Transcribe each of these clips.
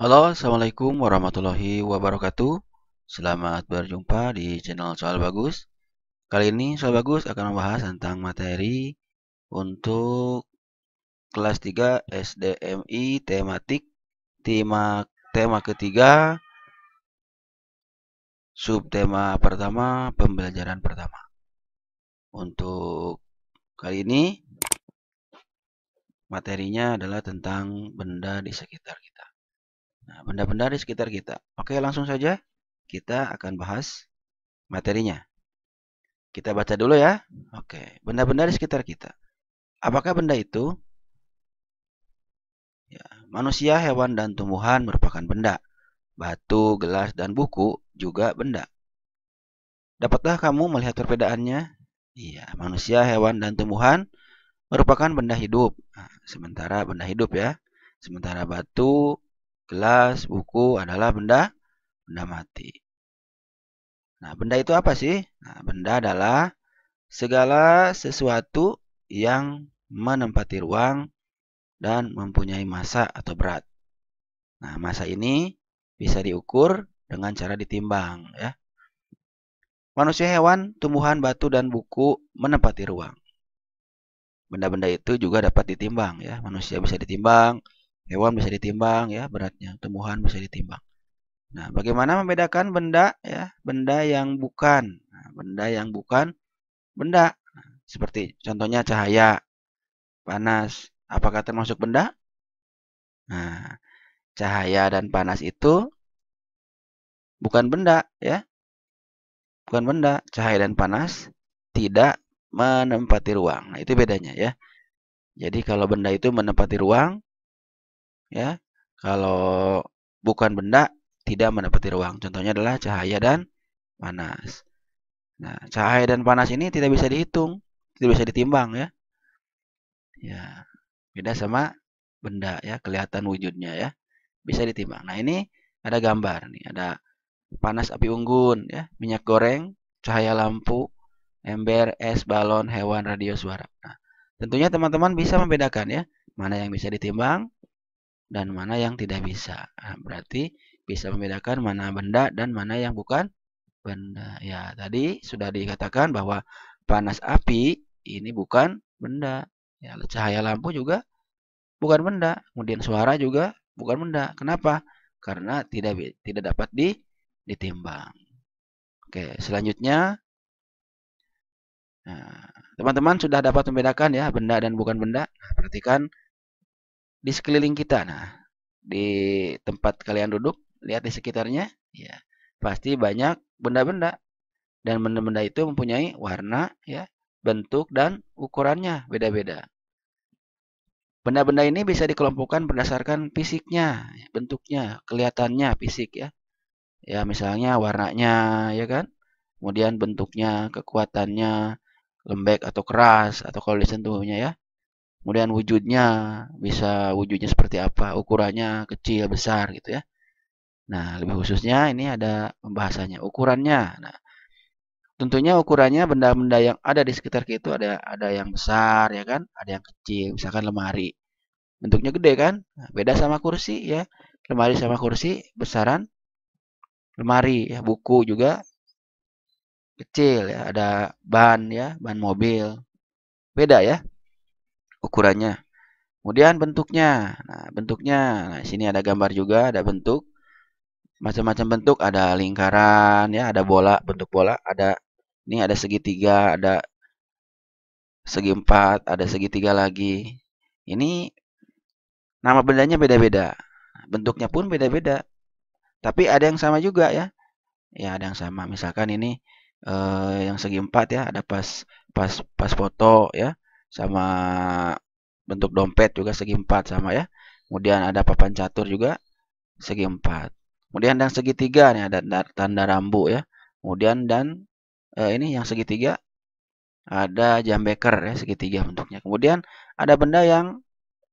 Halo, Assalamualaikum warahmatullahi wabarakatuh. Selamat berjumpa di channel Soal Bagus. Kali ini Soal Bagus akan membahas tentang materi untuk kelas 3 SDMI tematik tema ketiga, subtema pertama, pembelajaran pertama. Untuk kali ini materinya adalah tentang benda di sekitar kita. Nah, benda-benda di sekitar kita. Oke, langsung saja kita akan bahas materinya. Kita baca dulu ya. Oke, benda-benda di sekitar kita. Apakah benda itu? Ya, manusia, hewan, dan tumbuhan merupakan benda. Batu, gelas, dan buku juga benda. Dapatkah kamu melihat perbedaannya? Iya, manusia, hewan, dan tumbuhan merupakan benda hidup. Nah, sementara benda hidup ya. Sementara batu, gelas, buku adalah benda mati. Nah, benda itu apa sih? Nah, benda adalah segala sesuatu yang menempati ruang dan mempunyai massa atau berat. Nah, massa ini bisa diukur dengan cara ditimbang ya. Manusia, hewan, tumbuhan, batu, dan buku menempati ruang. Benda-benda itu juga dapat ditimbang ya. Manusia bisa ditimbang, hewan bisa ditimbang ya beratnya, tumbuhan bisa ditimbang. Nah, bagaimana membedakan benda ya, benda yang bukan, nah, benda yang bukan benda. Nah, seperti contohnya cahaya, panas, apakah termasuk benda? Nah, cahaya dan panas itu bukan benda ya, bukan benda. Cahaya dan panas tidak menempati ruang. Nah, itu bedanya ya. Jadi kalau benda itu menempati ruang ya, kalau bukan benda tidak menempati ruang. Contohnya adalah cahaya dan panas. Nah, cahaya dan panas ini tidak bisa dihitung, tidak bisa ditimbang ya. Ya, beda sama benda ya, kelihatan wujudnya ya, bisa ditimbang. Nah, ini ada gambar nih, ada panas api unggun ya, minyak goreng, cahaya lampu, ember, es, balon, hewan, radio, suara. Nah, tentunya teman-teman bisa membedakan ya, mana yang bisa ditimbang dan mana yang tidak bisa. Nah, berarti bisa membedakan mana benda dan mana yang bukan benda. Ya, tadi sudah dikatakan bahwa panas api ini bukan benda. Ya, cahaya lampu juga bukan benda. Kemudian suara juga bukan benda. Kenapa? Karena tidak dapat ditimbang. Oke, selanjutnya, nah, teman-teman sudah dapat membedakan ya benda dan bukan benda. Nah, perhatikan di sekeliling kita. Nah, di tempat kalian duduk, lihat di sekitarnya, ya, pasti banyak benda-benda dan benda-benda itu mempunyai warna, ya, bentuk dan ukurannya beda-beda. Benda-benda ini bisa dikelompokkan berdasarkan fisiknya, bentuknya, kelihatannya fisik ya. Ya, misalnya warnanya, ya kan? Kemudian bentuknya, kekuatannya, lembek atau keras atau kalau disentuhnya ya. Kemudian wujudnya, bisa wujudnya seperti apa, ukurannya kecil, besar gitu ya. Nah, lebih khususnya ini ada pembahasannya, ukurannya. Nah, tentunya ukurannya benda-benda yang ada di sekitar kita itu ada yang besar ya kan, ada yang kecil, misalkan lemari. Bentuknya gede kan? Nah, beda sama kursi ya. Lemari sama kursi besaran lemari ya, buku juga kecil ya, ada ban ya, ban mobil. Beda ya ukurannya. Kemudian bentuknya. Nah, bentuknya. Nah, sini ada gambar juga, ada bentuk. Macam-macam bentuk, ada lingkaran ya, ada bola, bentuk bola, ada ini ada segitiga, ada segi empat, ada segitiga lagi. Ini nama bendanya beda-beda. Bentuknya pun beda-beda. Tapi ada yang sama juga ya. Ya, ada yang sama. Misalkan ini yang segi empat ya, ada pas pas pas foto ya, sama bentuk dompet juga segi empat sama ya. Kemudian ada papan catur juga segi empat. Kemudian yang segitiga nih ada tanda rambu ya. Kemudian dan ini yang segitiga ada jam beker ya segitiga bentuknya. Kemudian ada benda yang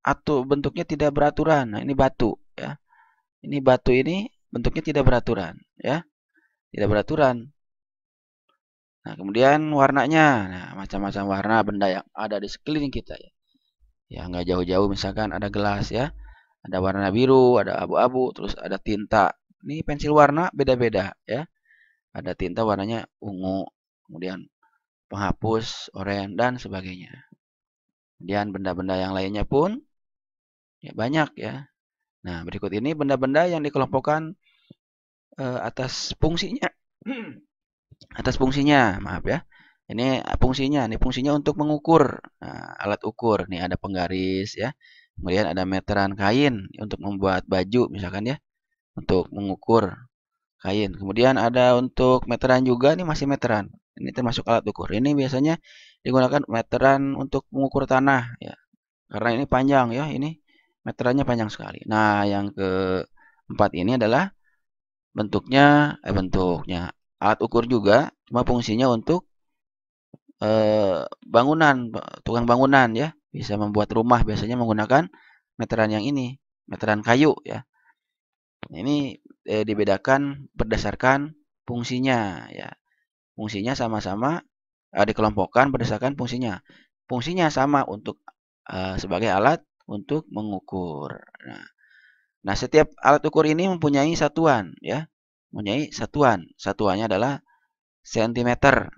atau bentuknya tidak beraturan. Nah, ini batu ya. Ini batu ini bentuknya tidak beraturan ya. Tidak beraturan. Nah, kemudian warnanya. Nah, macam-macam warna benda yang ada di sekeliling kita ya. Ya, nggak jauh-jauh misalkan ada gelas ya. Ada warna biru, ada abu-abu, terus ada tinta. Ini pensil warna beda-beda ya. Ada tinta warnanya ungu, kemudian penghapus, oranye, dan sebagainya. Kemudian benda-benda yang lainnya pun ya banyak ya. Nah, berikut ini benda-benda yang dikelompokkan atas fungsinya. Atas fungsinya, maaf ya. Ini fungsinya untuk mengukur. Nah, alat ukur. Nih ada penggaris ya. Kemudian ada meteran kain untuk membuat baju misalkan ya, untuk mengukur kain. Kemudian ada untuk meteran juga, nih masih meteran. Ini termasuk alat ukur. Ini biasanya digunakan meteran untuk mengukur tanah ya. Karena ini panjang ya, ini meterannya panjang sekali. Nah, yang keempat ini adalah bentuknya alat ukur juga, cuma fungsinya untuk bangunan, tukang bangunan ya, bisa membuat rumah biasanya menggunakan meteran yang ini, meteran kayu ya. Ini dibedakan berdasarkan fungsinya ya. Fungsinya sama-sama dikelompokkan berdasarkan fungsinya. Fungsinya sama untuk sebagai alat untuk mengukur. Nah, setiap alat ukur ini mempunyai satuan ya. Mempunyai satuan. Satuannya adalah sentimeter.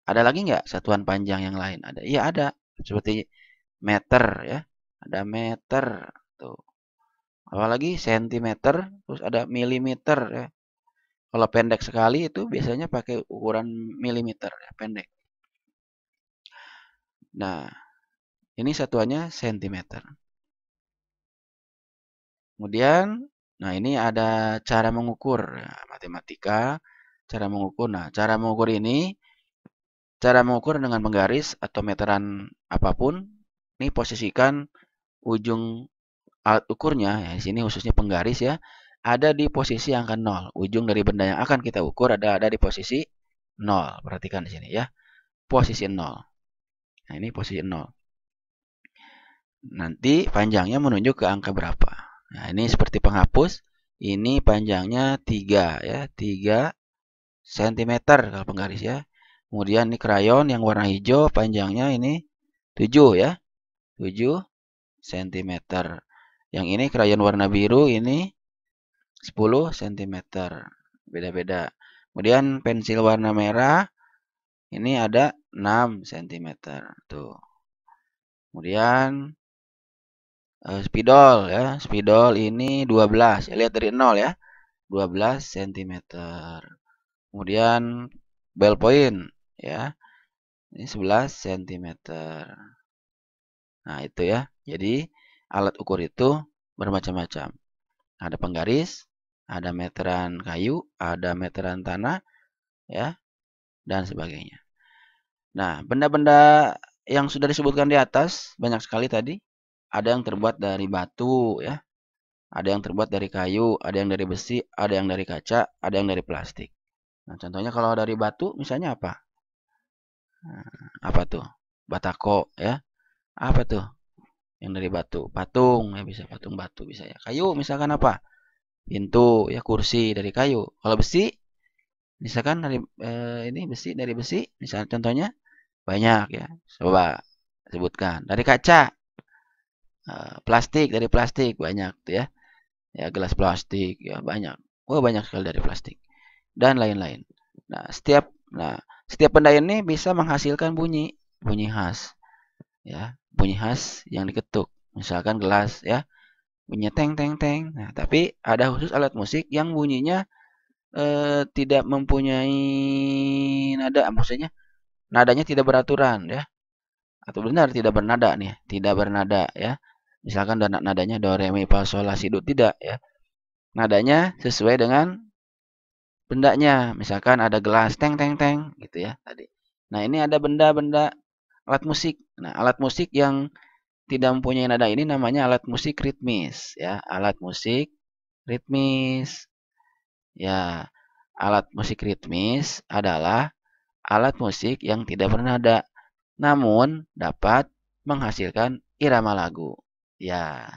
Ada lagi nggak satuan panjang yang lain? Ada. Iya ada. Seperti meter ya. Ada meter. Tuh. Apalagi sentimeter. Terus ada milimeter ya. Kalau pendek sekali itu biasanya pakai ukuran milimeter ya, pendek. Nah, ini satuannya sentimeter. Kemudian, nah ini ada cara mengukur ya, matematika, cara mengukur. Nah, cara mengukur ini, cara mengukur dengan menggaris atau meteran apapun. Ini posisikan ujung alat ukurnya, ya di sini khususnya penggaris ya, ada di posisi angka 0. Ujung dari benda yang akan kita ukur ada di posisi 0. Perhatikan di sini ya, posisi 0. Nah, ini posisi 0. Nanti panjangnya menunjuk ke angka berapa. Nah, ini seperti penghapus. Ini panjangnya 3 ya, 3 cm kalau penggaris ya. Kemudian ini krayon yang warna hijau panjangnya ini 7 ya. 7 cm. Yang ini krayon warna biru ini 10 cm. Beda-beda. Kemudian pensil warna merah ini ada 6 cm. Tuh. Kemudian spidol ya. Spidol ini 12. Ya, lihat dari 0 ya. 12 cm. Kemudian ballpoint ya. Ini 11 cm. Nah, itu ya. Jadi alat ukur itu bermacam-macam. Ada penggaris, ada meteran kayu, ada meteran tanah ya, dan sebagainya. Nah, benda-benda yang sudah disebutkan di atas banyak sekali tadi. Ada yang terbuat dari batu ya. Ada yang terbuat dari kayu, ada yang dari besi, ada yang dari kaca, ada yang dari plastik. Nah, contohnya kalau dari batu misalnya apa? Nah, apa tuh? Batako ya. Apa tuh? Yang dari batu. Patung ya, bisa patung batu bisa ya. Kayu misalkan apa? Pintu ya, kursi dari kayu. Kalau besi misalkan dari ini besi dari besi, misalnya contohnya banyak ya. Coba sebutkan. Dari kaca, plastik dari plastik banyak tuh ya. Ya, gelas plastik ya banyak. Oh, banyak sekali dari plastik dan lain-lain. Nah, setiap benda ini bisa menghasilkan bunyi, bunyi khas ya, bunyi khas yang diketuk. Misalkan gelas ya, bunyinya teng teng teng. Nah, tapi ada khusus alat musik yang bunyinya tidak mempunyai nada, maksudnya nadanya tidak beraturan ya. Atau benar tidak bernada nih, tidak bernada ya. Misalkan nadanya do re mi fa sol la si do, tidak ya. Nadanya sesuai dengan bendanya. Misalkan ada gelas teng teng teng gitu ya tadi. Nah, ini ada benda-benda alat musik. Nah, alat musik yang tidak mempunyai nada ini namanya alat musik ritmis ya, alat musik ritmis. Ya, alat musik ritmis adalah alat musik yang tidak bernada namun dapat menghasilkan irama lagu. Ya,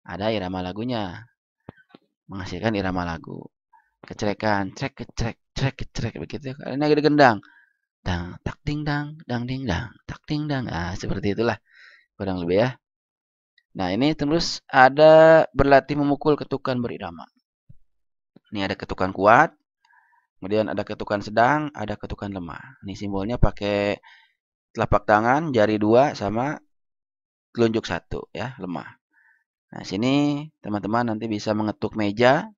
ada irama lagunya. Menghasilkan irama lagu. Kecerekan, cek kecrek, cek kecrek begitu. Ini ada gendang. Dang, tak ding dang, dang ding dang, tak ding dang. Ah, seperti itulah kurang lebih ya. Nah, ini terus ada berlatih memukul ketukan berirama. Ini ada ketukan kuat, kemudian ada ketukan sedang, ada ketukan lemah. Ini simbolnya pakai telapak tangan, jari 2 sama telunjuk 1 ya, lemah. Nah, sini teman-teman nanti bisa mengetuk meja.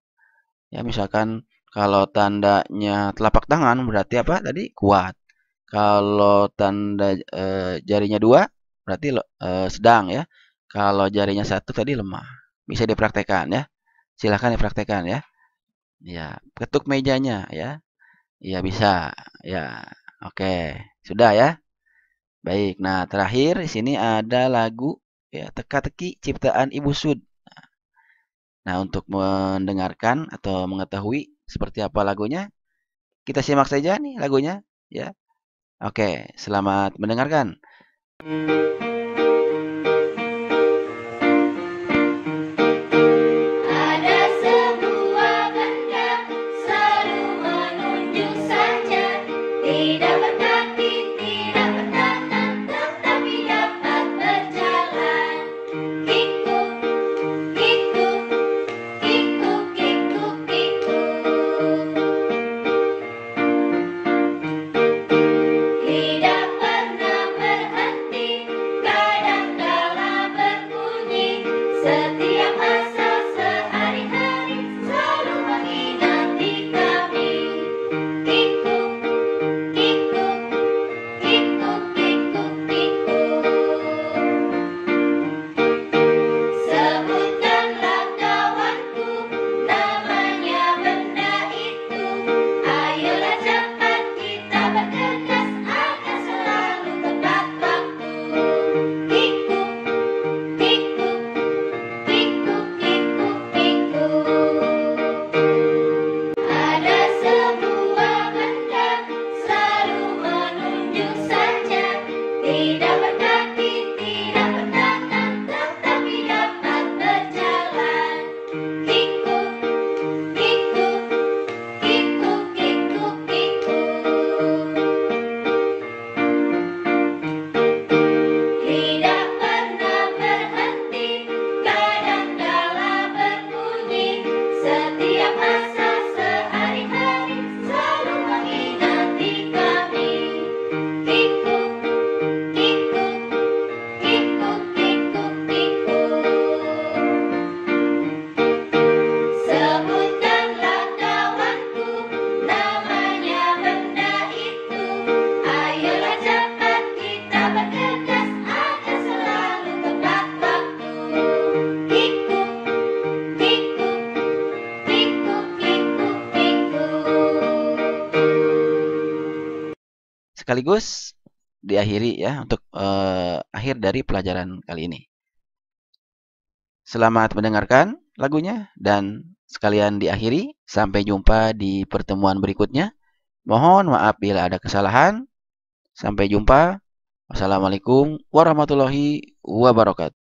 Ya, misalkan kalau tandanya telapak tangan berarti apa tadi? Kuat. Kalau tanda jarinya 2 berarti sedang ya. Kalau jarinya 1 tadi lemah. Bisa dipraktekkan ya. Silahkan dipraktekkan ya. Ya, ketuk mejanya ya. Iya bisa. Ya. Oke, sudah ya. Baik. Nah, terakhir di sini ada lagu ya, teka-teki ciptaan Ibu Sud. Nah, untuk mendengarkan atau mengetahui seperti apa lagunya, kita simak saja nih lagunya ya. Oke, selamat mendengarkan. Ada sebuah benda selalu menunjuk saja, tidak berkaki, tidak bertangan, tetapi dapat berjalan. Kikuk, kikuk, kikuk, kikuk, kikuk. Tidak pernah berhenti, kadangkala berbunyi. Setiap masa sehari-hari selalu mengingati kami. Kikuk, kikuk, kikuk, kikuk, kikuk. Sebutkanlah kawanku namanya benda itu. Ayolah cepat kita bergegas agar selalu tepat waktu. Kikuk, kikuk, kikuk, kikuk, kikuk. Ada sebuah benda selalu menunjuk saja, tidak berkaki, tidak bertangan, tetapi dapat berjalan. Kikuk, kikuk, kikuk, kikuk, kikuk. Tidak pernah berhenti, kadangkala berbunyi. Setiap masa sehari-hari selalu mengingati kami. Kikuk, kikuk, kikuk, kikuk, kikuk. Sebutkanlah kawanku namanya benda itu. Ayolah cepat kita bergegas agar selalu tepat waktu. Kikuk, kikuk, kikuk, kikuk, kikuk. Sekaligus diakhiri ya untuk akhir dari pelajaran kali ini. Selamat mendengarkan lagunya dan sekalian diakhiri. Sampai jumpa di pertemuan berikutnya. Mohon maaf bila ada kesalahan. Sampai jumpa. Wassalamualaikum warahmatullahi wabarakatuh.